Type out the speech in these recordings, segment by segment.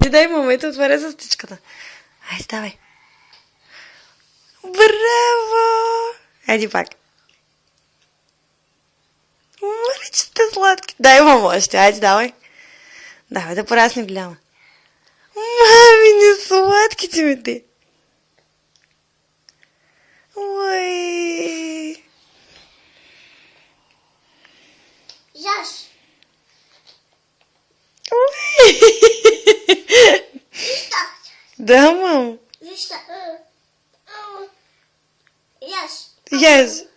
Ти дай, мама, ето отваря за стичката. Ай, ставай. Браво! Айди пак. Маличите сладки. Дай, мамо, още. Айде, давай. Давай да порасне голяма. Мами, не сладките ми ти. Ой. Яш. Ой. Да, мамо. Вижте. Яш. Yes.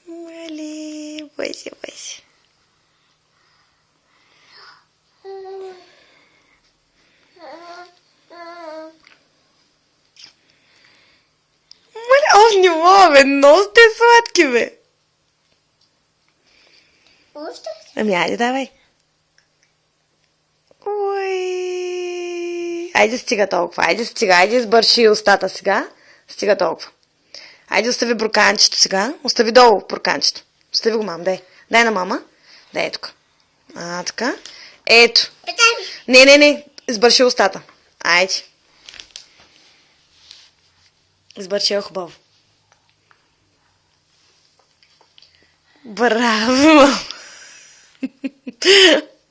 Мали, бойся, бойся. Мали, о, не мога, бе, много сте сладки, бе. Още? Ами, айде, давай. Ой. Айде, стига толкова. Айде, стига. Айде, избърши устата сега. Стига толкова. Айде, остави бурканчето сега. Остави долу бурканчето. Остави го, мам. Дай. Дай на мама. Дай тук. Така. Ето. Не. Избърши устата. Айде. Избърши я хубаво. Браво, мам.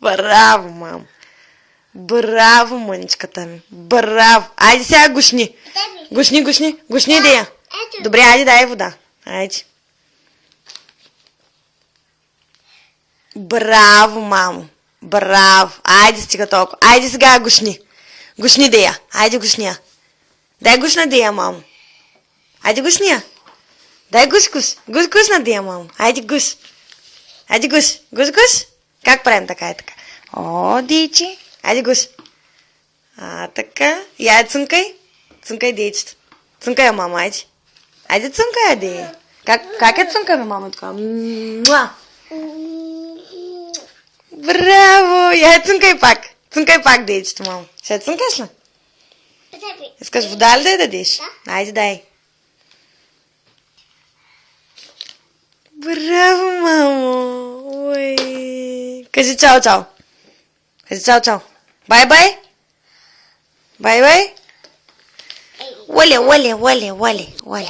Браво, мам. Браво, мъничката ми. Браво. Айде сега гушни. Гушни, Дея. Добре, айде, дай вода. Айде. Браво, мамо. Браво. Айде, стига толкова. Айде сега гушни. Гушни, Дея. Айде, гушния. Дай гушна Дея, мамо. Айде, гушния. Дай гуш. Гуш на Дея, мамо. Айде, гуш. Айде, гуш. Как правим така и така? О, Дичи. Айде, гуш. Така. И айде, цункай. Цункай Дейчето. Цункай я, мама, айде. Айде, цункай я, Дей. Как е цункай, мама, така? Муа. Браво! И айде, цункай пак. Цункай пак Дейчето, мамо. Ще цункаш ли? Искаш вода ли да я дадеш? Да. Айде, дай. Браво, мамо! Ой! Кажи чао. Кажи чао. Бай-бай! Бай-бай! Оле.